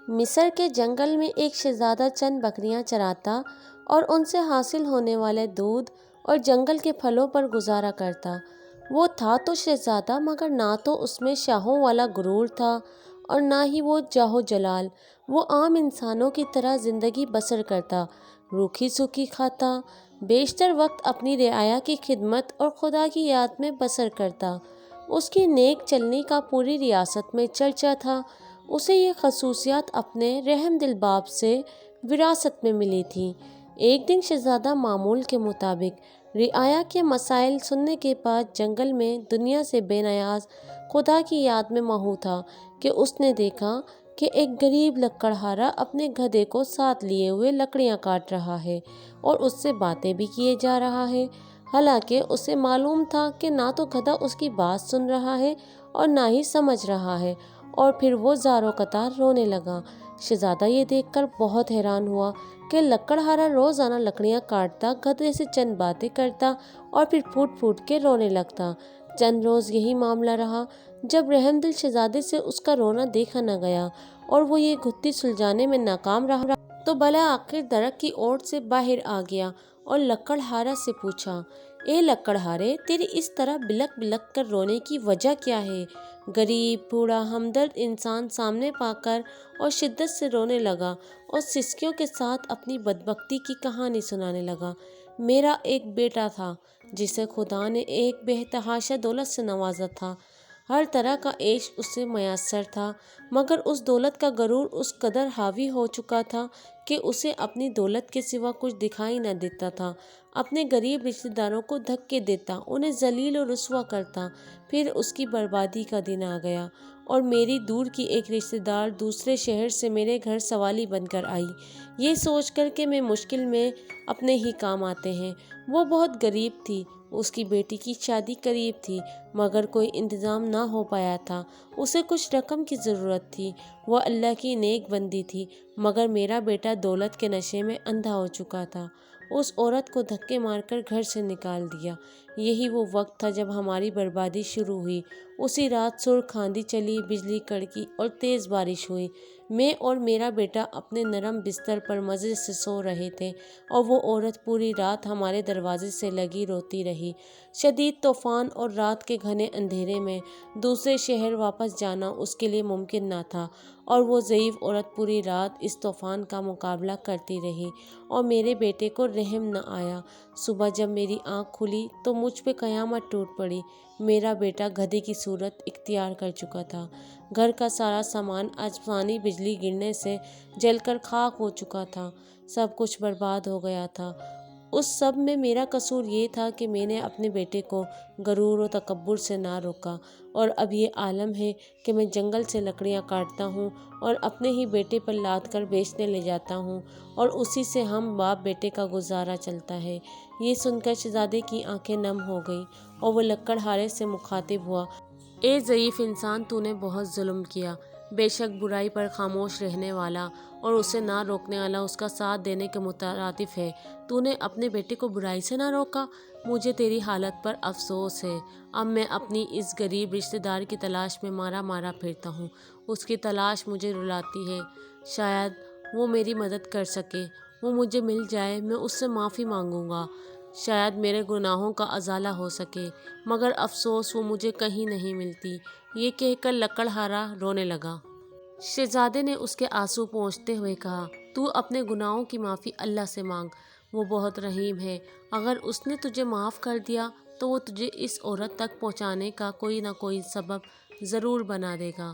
مصر کے جنگل میں ایک شہزادہ چند بکریاں چراتا اور ان سے حاصل ہونے والے دودھ اور جنگل کے پھلوں پر گزارا کرتا۔ وہ تھا تو شہزادہ، مگر نہ تو اس میں شاہوں والا غرور تھا اور نہ ہی وہ جاہ و جلال۔ وہ عام انسانوں کی طرح زندگی بسر کرتا، روکھی سوکھی کھاتا، بیشتر وقت اپنی رعایا کی خدمت اور خدا کی یاد میں بسر کرتا۔ اس کی نیک چلنی کا پوری ریاست میں چرچا تھا۔ اسے یہ خصوصیات اپنے رحم دل باپ سے وراثت میں ملی تھیں۔ ایک دن شہزادہ معمول کے مطابق رعایا کے مسائل سننے کے بعد جنگل میں دنیا سے بے نیاز خدا کی یاد میں مہو تھا کہ اس نے دیکھا کہ ایک غریب لکڑہارا اپنے گدھے کو ساتھ لیے ہوئے لکڑیاں کاٹ رہا ہے اور اس سے باتیں بھی کیے جا رہا ہے۔ حالانکہ اسے معلوم تھا کہ نہ تو گدھا اس کی بات سن رہا ہے اور نہ ہی سمجھ رہا ہے، اور پھر وہ زاروں قطار رونے لگا۔ شہزادہ یہ دیکھ کر بہت حیران ہوا کہ لکڑہارا روزانہ لکڑیاں کاٹتا، گدھے سے چند باتیں کرتا اور پھر پھوٹ پھوٹ کے رونے لگتا۔ چند روز یہی معاملہ رہا۔ جب رحم دل شہزادے سے اس کا رونا دیکھا نہ گیا اور وہ یہ گھٹی سلجھانے میں ناکام رہا تو بالآخر درخت کی اوٹ سے باہر آ گیا اور لکڑہارا سے پوچھا، اے لکڑہارے، تیری اس طرح بلک بلک کر رونے کی وجہ کیا ہے؟ غریب بوڑھا ہمدرد انسان سامنے پا کر اور شدت سے رونے لگا اور سسکیوں کے ساتھ اپنی بدبختی کی کہانی سنانے لگا۔ میرا ایک بیٹا تھا جسے خدا نے ایک بے تحاشا دولت سے نوازا تھا۔ ہر طرح کا عیش اسے میسر تھا، مگر اس دولت کا غرور اس قدر حاوی ہو چکا تھا کہ اسے اپنی دولت کے سوا کچھ دکھائی نہ دیتا تھا۔ اپنے غریب رشتہ داروں کو دھکے دیتا، انہیں ذلیل و رسوا کرتا۔ پھر اس کی بربادی کا دن آ گیا اور میری دور کی ایک رشتہ دار دوسرے شہر سے میرے گھر سوالی بن کر آئی، یہ سوچ کر کہ میں مشکل میں اپنے ہی کام آتے ہیں۔ وہ بہت غریب تھی، اس کی بیٹی کی شادی قریب تھی، مگر کوئی انتظام نہ ہو پایا تھا۔ اسے کچھ رقم کی ضرورت تھی۔ وہ اللہ کی نیک بندی تھی، مگر میرا بیٹا دولت کے نشے میں اندھا ہو چکا تھا۔ اس عورت کو دھکے مار کر گھر سے نکال دیا۔ یہی وہ وقت تھا جب ہماری بربادی شروع ہوئی۔ اسی رات سرخ آندھی چلی، بجلی کڑکی اور تیز بارش ہوئی۔ میں اور میرا بیٹا اپنے نرم بستر پر مزے سے سو رہے تھے اور وہ عورت پوری رات ہمارے دروازے سے لگی روتی رہی۔ شدید طوفان اور رات کے گھنے اندھیرے میں دوسرے شہر واپس جانا اس کے لیے ممکن نہ تھا، اور وہ ضعیف عورت پوری رات اس طوفان کا مقابلہ کرتی رہی اور میرے بیٹے کو رحم نہ آیا۔ صبح جب میری آنکھ کھلی تو مجھ پہ قیامت ٹوٹ پڑی۔ میرا بیٹا گدھے کی صورت اختیار کر چکا تھا۔ گھر کا سارا سامان آسمانی بجلی گرنے سے جل کر خاک ہو چکا تھا۔ سب کچھ برباد ہو گیا تھا۔ اس سب میں میرا قصور یہ تھا کہ میں نے اپنے بیٹے کو غرور و تکبر سے نہ روکا، اور اب یہ عالم ہے کہ میں جنگل سے لکڑیاں کاٹتا ہوں اور اپنے ہی بیٹے پر لاد کر بیچنے لے جاتا ہوں، اور اسی سے ہم باپ بیٹے کا گزارا چلتا ہے۔ یہ سن کر شہزادے کی آنکھیں نم ہو گئیں اور وہ لکڑہارے سے مخاطب ہوا، اے ضعیف انسان، تو نے بہت ظلم کیا۔ بے شک برائی پر خاموش رہنے والا اور اسے نہ روکنے والا اس کا ساتھ دینے کے مترادف ہے۔ تو نے اپنے بیٹے کو برائی سے نہ روکا۔ مجھے تیری حالت پر افسوس ہے۔ اب میں اپنی اس غریب رشتہ دار کی تلاش میں مارا مارا پھرتا ہوں۔ اس کی تلاش مجھے رلاتی ہے۔ شاید وہ میری مدد کر سکے۔ وہ مجھے مل جائے، میں اس سے معافی مانگوں گا۔ شاید میرے گناہوں کا ازالہ ہو سکے، مگر افسوس وہ مجھے کہیں نہیں ملتی۔ یہ کہہ کر لکڑہارا رونے لگا۔ شہزادے نے اس کے آنسو پونچھتے ہوئے کہا، تو اپنے گناہوں کی معافی اللہ سے مانگ، وہ بہت رحیم ہے۔ اگر اس نے تجھے معاف کر دیا تو وہ تجھے اس عورت تک پہنچانے کا کوئی نہ کوئی سبب ضرور بنا دے گا۔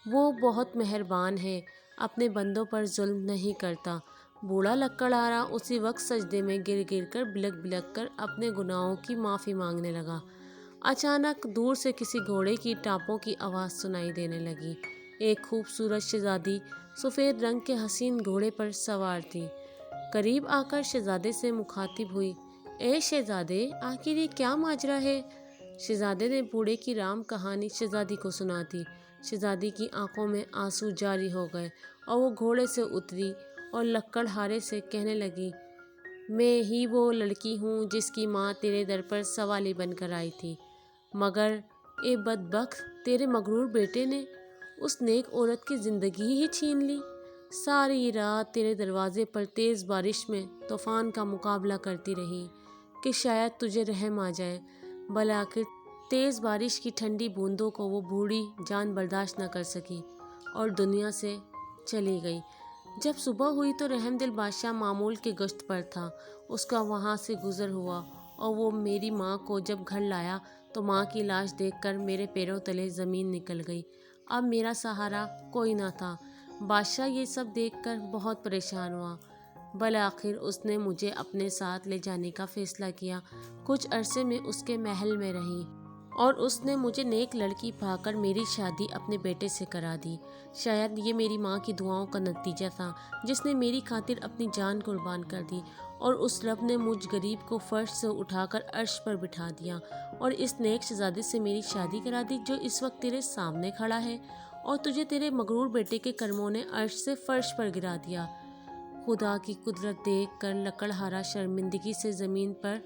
وہ بہت مہربان ہے، اپنے بندوں پر ظلم نہیں کرتا۔ بوڑھا لکڑہارا اسی وقت سجدے میں گر گر کر بلک بلک کر اپنے گناہوں کی معافی مانگنے لگا۔ اچانک دور سے کسی گھوڑے کی ٹاپوں کی آواز سنائی دینے لگی۔ ایک خوبصورت شہزادی سفید رنگ کے حسین گھوڑے پر سوار تھی۔ قریب آ کر شہزادے سے مخاطب ہوئی، اے شہزادے، آخر یہ کیا ماجرا ہے؟ شہزادے نے بوڑھے کی رام کہانی شہزادی کو سنا دی۔ شہزادی کی آنکھوں میں آنسو جاری ہو گئے اور وہ گھوڑے سے اتری اور لکڑہارے سے کہنے لگی، میں ہی وہ لڑکی ہوں جس کی ماں تیرے در پر سوالی بن کر آئی تھی، مگر اے بدبخت، تیرے مغرور بیٹے نے اس نیک عورت کی زندگی ہی چھین لی۔ ساری رات تیرے دروازے پر تیز بارش میں طوفان کا مقابلہ کرتی رہی کہ شاید تجھے رحم آ جائے، بلآخر تیز بارش کی ٹھنڈی بوندوں کو وہ بوڑھی جان برداشت نہ کر سکی اور دنیا سے چلی گئی۔ جب صبح ہوئی تو رحم دل بادشاہ معمول کی گشت پر تھا۔ اس کا وہاں سے گزر ہوا اور وہ میری ماں کو جب گھر لایا تو ماں کی لاش دیکھ کر میرے پیروں تلے زمین نکل گئی۔ اب میرا سہارا کوئی نہ تھا۔ بادشاہ یہ سب دیکھ کر بہت پریشان ہوا۔ بالآخر اس نے مجھے اپنے ساتھ لے جانے کا فیصلہ کیا۔ کچھ عرصے میں اس کے محل میں رہی اور اس نے مجھے نیک لڑکی پا کر میری شادی اپنے بیٹے سے کرا دی۔ شاید یہ میری ماں کی دعاؤں کا نتیجہ تھا، جس نے میری خاطر اپنی جان قربان کر دی، اور اس رب نے مجھ غریب کو فرش سے اٹھا کر عرش پر بٹھا دیا اور اس نیک شہزادے سے میری شادی کرا دی جو اس وقت تیرے سامنے کھڑا ہے، اور تجھے تیرے مغرور بیٹے کے کرموں نے عرش سے فرش پر گرا دیا۔ خدا کی قدرت دیکھ کر لکڑہارا شرمندگی سے زمین پر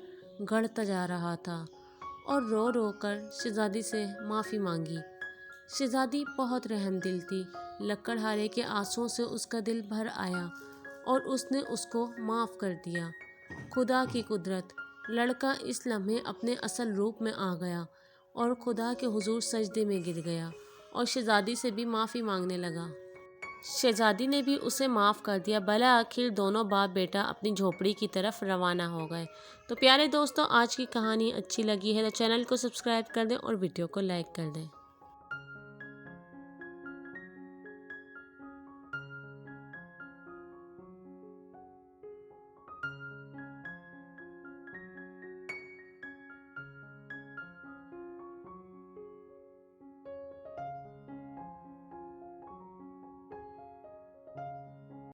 گڑتا جا رہا تھا اور رو رو کر شہزادی سے معافی مانگی۔ شہزادی بہت رحم دل تھی۔ لکڑہارے کے آنسوؤں سے اس کا دل بھر آیا اور اس نے اس کو معاف کر دیا۔ خدا کی قدرت! لڑکا اس لمحے اپنے اصل روپ میں آ گیا اور خدا کے حضور سجدے میں گر گیا اور شہزادی سے بھی معافی مانگنے لگا۔ شہزادی نے بھی اسے معاف کر دیا۔ بالآخر دونوں باپ بیٹا اپنی جھوپڑی کی طرف روانہ ہو گئے۔ تو پیارے دوستوں، آج کی کہانی اچھی لگی ہے تو چینل کو سبسکرائب کر دیں اور ویڈیو کو لائک کر دیں۔